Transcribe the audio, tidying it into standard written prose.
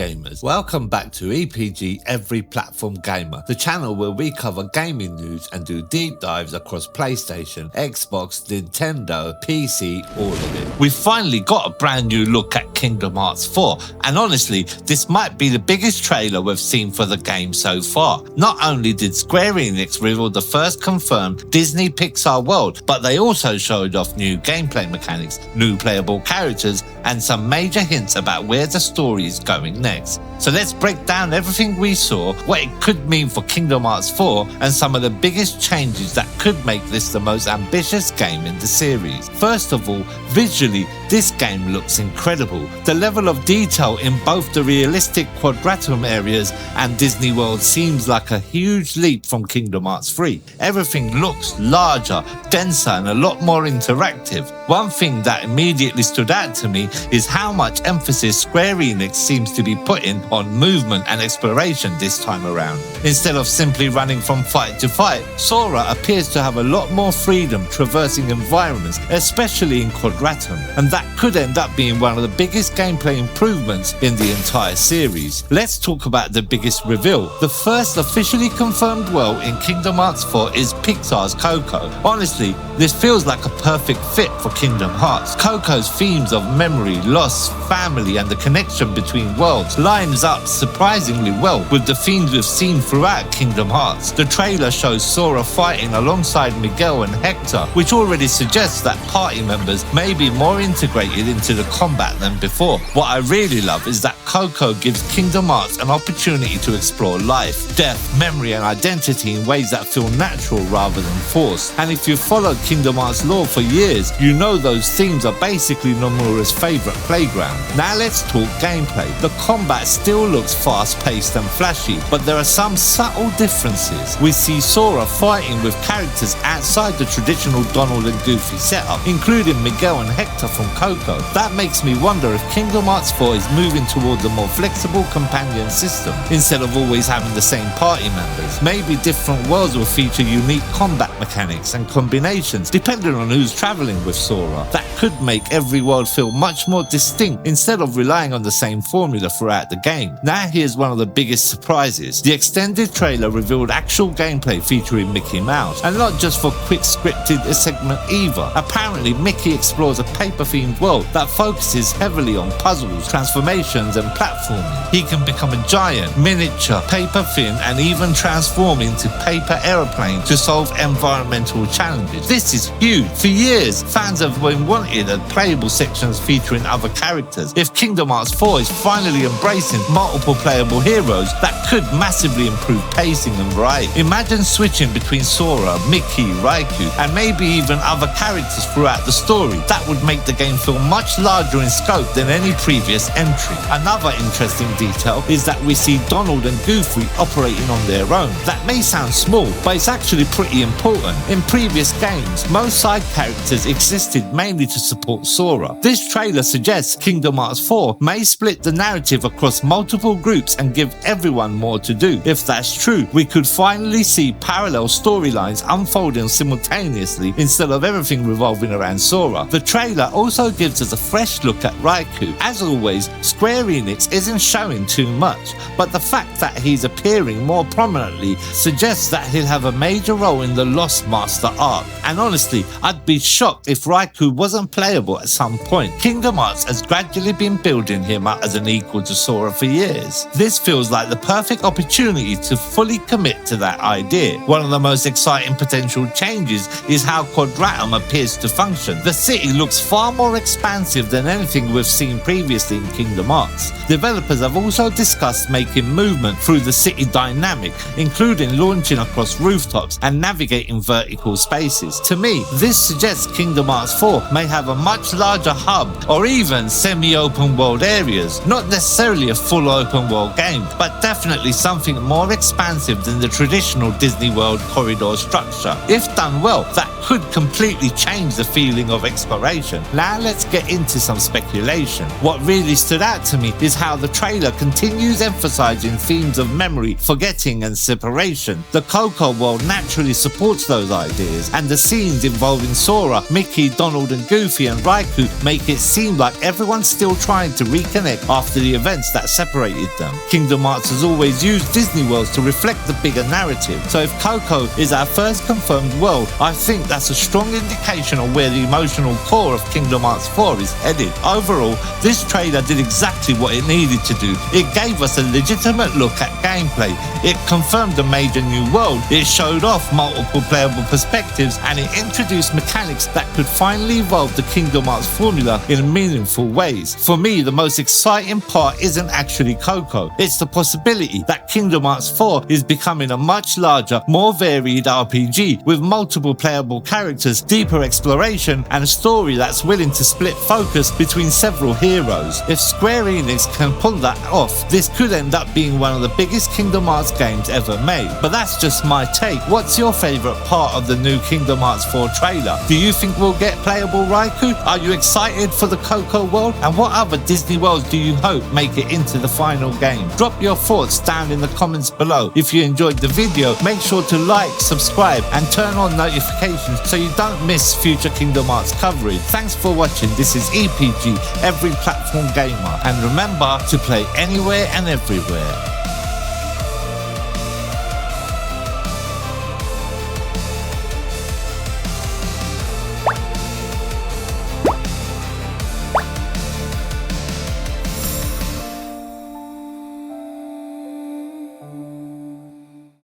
gamers. Welcome back to EPG Every Platform Gamer, the channel where we cover gaming news and do deep dives across PlayStation, Xbox, Nintendo, PC, all of it. We've finally got a brand new look at Kingdom Hearts 4, and honestly, this might be the biggest trailer we've seen for the game so far. Not only did Square Enix reveal the first confirmed Disney Pixar world, but they also showed off new gameplay mechanics, new playable characters, and some major hints about where the story is going next. So let's break down everything we saw, what it could mean for Kingdom Hearts 4, and some of the biggest changes that could make this the most ambitious game in the series. First of all, visually, this game looks incredible. The level of detail in both the realistic Quadratum areas and Disney World seems like a huge leap from Kingdom Hearts 3. Everything looks larger, denser, and a lot more interactive. One thing that immediately stood out to me is how much emphasis Square Enix seems to be putting on movement and exploration this time around. Instead of simply running from fight to fight, Sora appears to have a lot more freedom traversing environments, especially in Quadratum, and that could end up being one of the biggest gameplay improvements in the entire series. Let's talk about the biggest reveal. The first officially confirmed world in Kingdom Hearts 4 is Pixar's Coco. Honestly, this feels like a perfect fit for Kingdom Hearts. Coco's themes of memory, loss, family, and the connection between worlds lines up surprisingly well with the themes we've seen throughout Kingdom Hearts. The trailer shows Sora fighting alongside Miguel and Hector, which already suggests that party members may be more integrated into the combat than before. What I really love is that Coco gives Kingdom Hearts an opportunity to explore life, death, memory, and identity in ways that feel natural rather than forced. And if you've followed Kingdom Hearts lore for years, you know those themes are basically Nomura's favourite playground. Now let's talk gameplay. The combat still looks fast-paced and flashy, but there are some subtle differences. We see Sora fighting with characters outside the traditional Donald and Goofy setup, including Miguel and Hector from Coco. That makes me wonder if Kingdom Hearts 4 is moving towards a more flexible companion system, instead of always having the same party members. Maybe different worlds will feature unique combat mechanics and combinations, depending on who's travelling with Sora. That could make every world feel much more distinct, instead of relying on the same formula throughout the game. Now here's one of the biggest surprises. The extended trailer revealed actual gameplay featuring Mickey Mouse, and not just for quick scripted segment either. Apparently Mickey explores a paper-themed world that focuses heavily on puzzles, transformations, and platforming. He can become a giant, miniature, paper-thin, and even transform into paper aeroplane to solve environmental challenges. This is huge. For years, fans have been wanting playable sections featuring other characters. If Kingdom Hearts 4 is finally embracing multiple playable heroes, that could massively improve pacing and variety. Imagine switching between Sora, Mickey, Raikou, and maybe even other characters throughout the story. That would make the game feel much larger in scope than any previous entry. Another interesting detail is that we see Donald and Goofy operating on their own. That may sound small, but it's actually pretty important. In previous games, most side characters existed mainly to support Sora. This trailer suggests Kingdom Hearts 4 may split the narrative across multiple groups and give everyone more to do. If that's true, we could finally see parallel storylines unfolding simultaneously instead of everything revolving around Sora. The trailer also gives us a fresh look at Raikou. As always, Square Enix isn't showing too much, but the fact that he's appearing more prominently suggests that he'll have a major role in the Lost Master arc. And honestly, I'd be shocked if Raikou wasn't playable at some point. Kingdom Hearts has gradually been building him up as an equal to Sora for years. This feels like the perfect opportunity to fully commit to that idea. One of the most exciting potential changes is how Quadratum appears to function. The city looks far more expansive than anything we've seen previously in Kingdom Hearts. Developers have also discussed making movement through the city dynamic, including launching across rooftops and navigating vertical spaces. To me, this suggests Kingdom Hearts 4 may have a much larger hub or even semi-open world areas. Not necessarily a full open world game, but definitely something more expansive than the traditional Disney World corridor structure. If done well, that could completely change the feeling of exploration. Now let's get into some speculation. What really stood out to me is how the trailer continues emphasizing themes of memory, forgetting and separation. The Coco world naturally supports those ideas, and the scenes involving Sora, Mickey, Donald and Goofy and Raikou make it seem like everyone's still trying to reconnect after the events that separated them. Kingdom Hearts has always used Disney worlds to reflect the bigger narrative, so if Coco is our first confirmed world, I think that's a strong indication of where the emotional core of Kingdom Hearts 4 is headed. Overall, this trailer did exactly what it needed to do. It gave us a legitimate look at gameplay, it confirmed a major new world, it showed off multiple playable perspectives, and it introduced mechanics that could finally evolve the Kingdom Hearts formula in meaningful ways. For me, the most exciting part isn't actually Coco, it's the possibility that Kingdom Hearts 4 is becoming a much larger, more varied RPG with multiple playable characters, deeper exploration, and a story that's willing to split focus between several heroes. If Square Enix can pull that off, this could end up being one of the biggest Kingdom Hearts games ever made. But that's just my take. What's your favourite part of the new Kingdom Hearts 4 trailer? Do you think we'll get playable Raikou? Are you excited for the Coco world? And what other Disney worlds do you hope make it into the final game? Drop your thoughts down in the comments below. If you enjoyed the video, make sure to like, subscribe and turn on notifications so you don't miss future Kingdom Hearts coverage. Thanks for watching. This is EPG, Every Platform Gamer, and remember to play anywhere and everywhere.